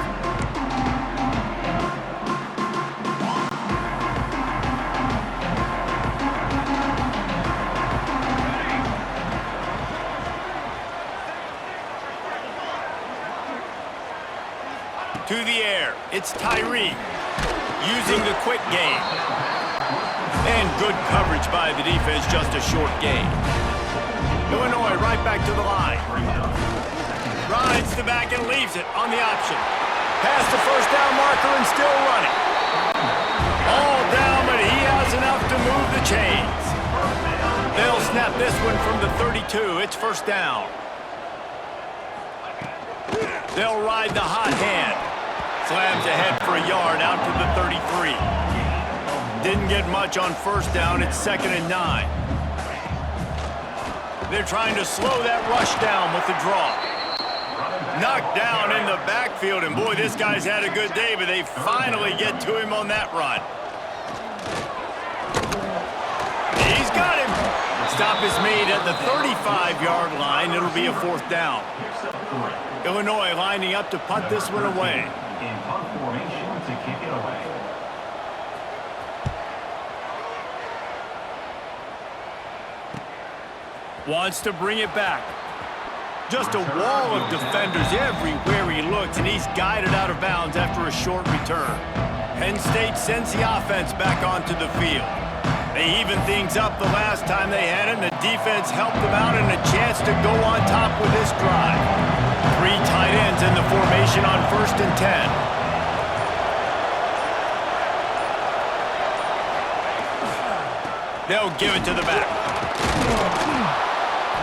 To the air, it's Tyree using the quick game. And good coverage by the defense, just a short gain. Illinois right back to the line. Rides the back and leaves it on the option. Past the first down marker and still running. All down, but he has enough to move the chains. They'll snap this one from the 32. It's first down. They'll ride the hot hand. Slams ahead for a yard out to the 33. Didn't get much on first down. It's 2nd and 9. They're trying to slow that rush down with the draw. Knocked down in the backfield, and boy, this guy's had a good day, but they finally get to him on that run. He's got him. Stop is made at the 35-yard line. It'll be a 4th down. Illinois lining up to punt this one away. In punt formation to kick it away. Wants to bring it back. Just a wall of defenders everywhere he looks, and he's guided out of bounds after a short return. Penn State sends the offense back onto the field. They evened things up the last time they had it, and the defense helped them out and a chance to go on top with this drive. 3 tight ends in the formation on 1st and 10. They'll give it to the back.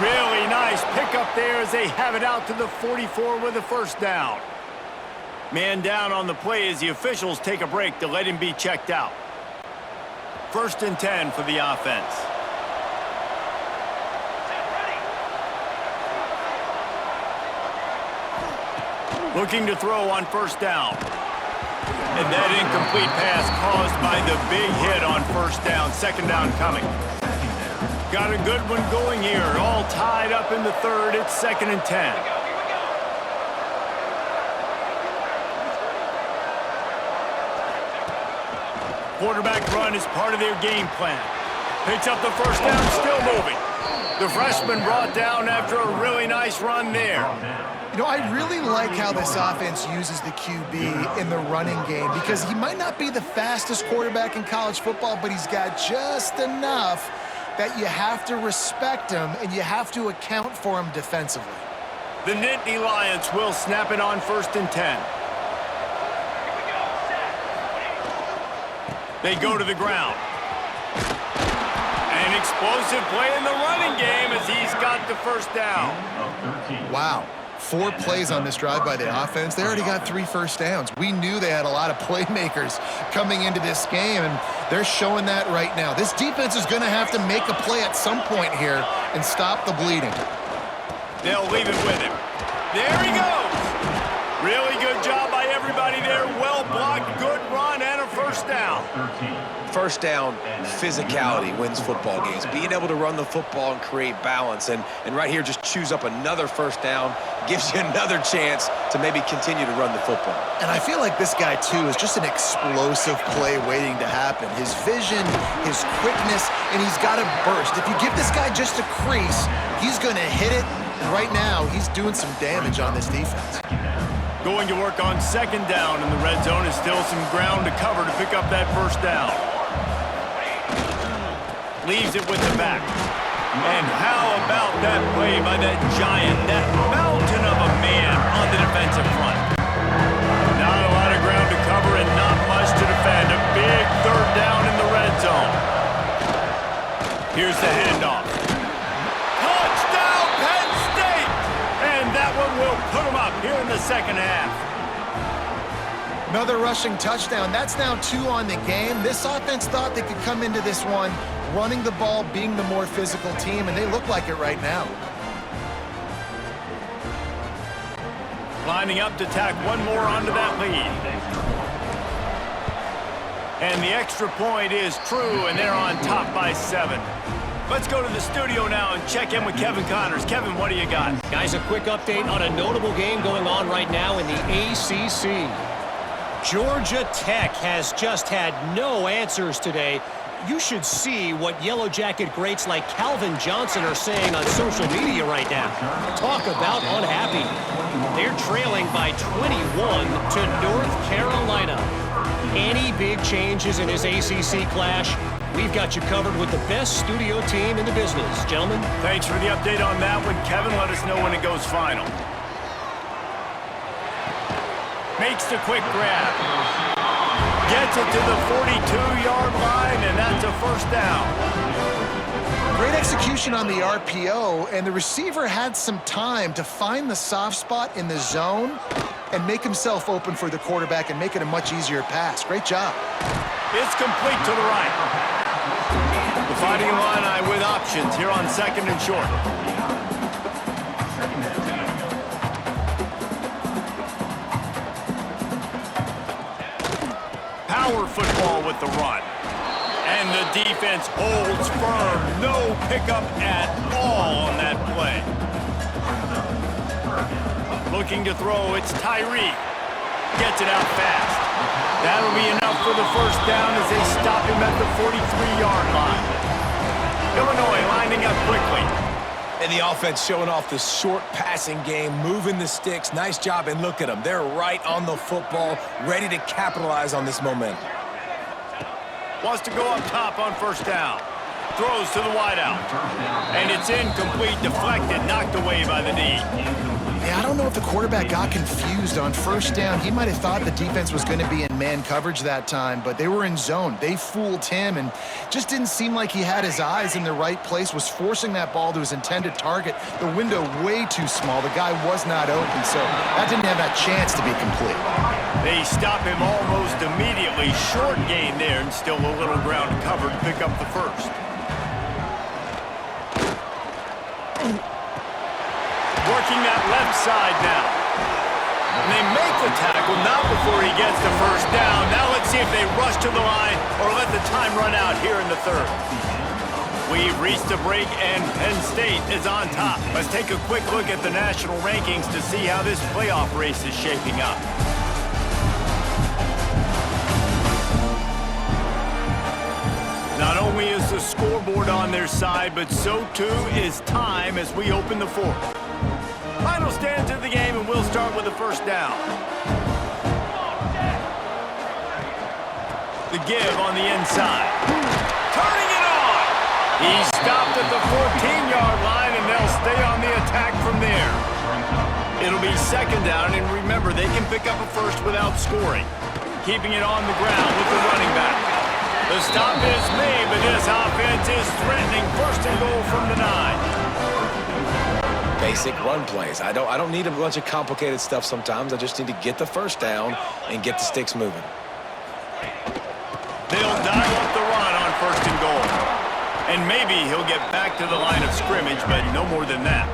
Really nice pickup there as they have it out to the 44 with a 1st down. Man down on the play as the officials take a break to let him be checked out. 1st and 10 for the offense. Looking to throw on 1st down. And that incomplete pass caused by the big hit on 1st down. 2nd down coming. Got a good one going here. All tied up in the 3rd. It's 2nd and 10. Quarterback run is part of their game plan. Picks up the 1st down, still moving. The freshman brought down after a really nice run there. You know, I really like how this offense uses the QB in the running game because he might not be the fastest quarterback in college football, but he's got just enough that you have to respect him and you have to account for him defensively. The Nittany Lions will snap it on 1st and 10. They go to the ground. An explosive play in the running game as he's got the 1st down. Wow. 4 plays on this drive by the offense. They already got 3 first downs. We knew they had a lot of playmakers coming into this game, and they're showing that right now. This defense is going to have to make a play at some point here and stop the bleeding. They'll leave it with him. There he goes. Really good job by everybody there. Well blocked, good run, and a 1st down. 1st down, physicality wins football games. Being able to run the football and create balance. And right here, just choose up another 1st down, gives you another chance to maybe continue to run the football. And I feel like this guy, too, is just an explosive play waiting to happen. His vision, his quickness, and he's got a burst. If you give this guy just a crease, he's going to hit it. And right now, he's doing some damage on this defense. Going to work on 2nd down in the red zone. Is still some ground to cover to pick up that 1st down. Leaves it with the back. And how about that play by that giant, that mountain of a man on the defensive front? Not a lot of ground to cover and not much to defend. A big 3rd down in the red zone. Here's the handoff. Touchdown, Penn State! And that one will put them up here in the 2nd half. Another rushing touchdown. That's now 2 on the game. This offense thought they could come into this one running the ball, being the more physical team, and they look like it right now. Lining up to tack one more onto that lead. And the extra point is true, and they're on top by 7. Let's go to the studio now and check in with Kevin Connors. Kevin, what do you got? Guys, a quick update on a notable game going on right now in the ACC. Georgia Tech has just had no answers today. You should see what Yellow Jacket greats like Calvin Johnson are saying on social media right now. Talk about unhappy. They're trailing by 21 to North Carolina. Any big changes in this ACC clash? We've got you covered with the best studio team in the business. Gentlemen. Thanks for the update on that one. Kevin, let us know when it goes final. Makes the quick grab. Gets it to the 42-yard line, and that's a first down. Great execution on the RPO, and the receiver had some time to find the soft spot in the zone and make himself open for the quarterback and make it a much easier pass. Great job. It's complete to the right. The Fighting Illini with options here on 2nd and short. Power football with the run. And the defense holds firm. No pickup at all on that play. Looking to throw, it's Tyree. Gets it out fast. That'll be enough for the first down as they stop him at the 43-yard line. Illinois lining up quickly. And the offense showing off the short passing game, moving the sticks. Nice job, and look at them. They're right on the football, ready to capitalize on this momentum. Wants to go up top on first down. Throws to the wideout. And it's incomplete, deflected, knocked away by the D. Yeah, I don't know if the quarterback got confused on first down. He might have thought the defense was going to be in man coverage that time, but they were in zone. They fooled him and just didn't seem like he had his eyes in the right place, was forcing that ball to his intended target. The window way too small. The guy was not open, so that didn't have that chance to be complete. They stop him almost immediately. Short gain there and still a little ground to cover to pick up the first. Working that left side now. And they make the tackle, not before he gets the first down. Now let's see if they rush to the line or let the time run out here in the third. We've reached a break and Penn State is on top. Let's take a quick look at the national rankings to see how this playoff race is shaping up. Not only is the scoreboard on their side, but so too is time as we open the fourth. Final stands of the game, and we'll start with the first down. The give on the inside. Turning it on! He's stopped at the 14-yard line, and they'll stay on the attack from there. It'll be second down, and remember, they can pick up a first without scoring. Keeping it on the ground with the running back. The stop is made, but this offense is threatening. First and goal from the 9. Basic run plays. I don't need a bunch of complicated stuff sometimes. I just need to get the first down and get the sticks moving. They'll dial up the run on first and goal. And maybe he'll get back to the line of scrimmage, but no more than that.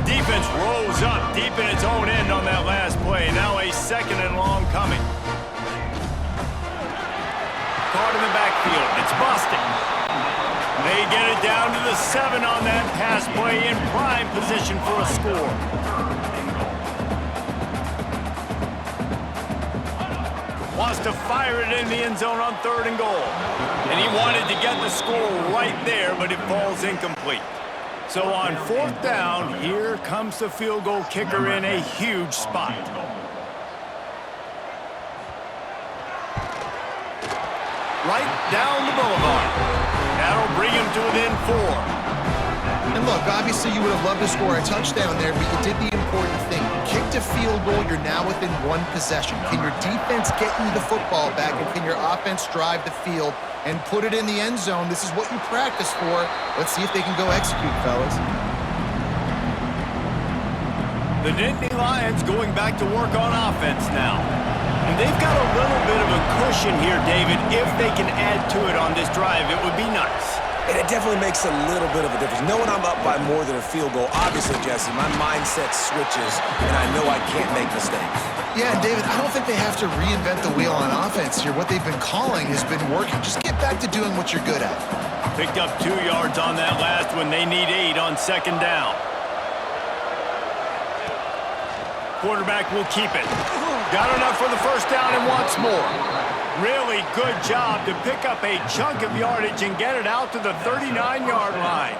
Defense rolls up deep in its own end on that last play. Now a second and long coming. Caught in the backfield. It's Boston. They get it down to the 7 on that pass play in prime position for a score. Wants to fire it in the end zone on third and goal. And he wanted to get the score right there, but it falls incomplete. So on fourth down, here comes the field goal kicker in a huge spot. Right down the boulevard. That'll bring him to within 4. And look, obviously you would have loved to score a touchdown there, but you did the important thing. Kicked a field goal, you're now within 1 possession. Can your defense get you the football back, and can your offense drive the field and put it in the end zone? This is what you practice for. Let's see if they can go execute, fellas. The Nittany Lions going back to work on offense now. And they've got a little bit of a cushion here, David. If they can add to it on this drive, it would be nice. And it definitely makes a little bit of a difference. Knowing I'm up by more than a field goal, obviously, Jesse, my mindset switches, and I know I can't make mistakes. Yeah, and David, I don't think they have to reinvent the wheel on offense here. What they've been calling has been working. Just get back to doing what you're good at. Picked up 2 yards on that last one. They need 8 on second down. Quarterback will keep it. Got enough for the first down and wants more. Really good job to pick up a chunk of yardage and get it out to the 39-yard line.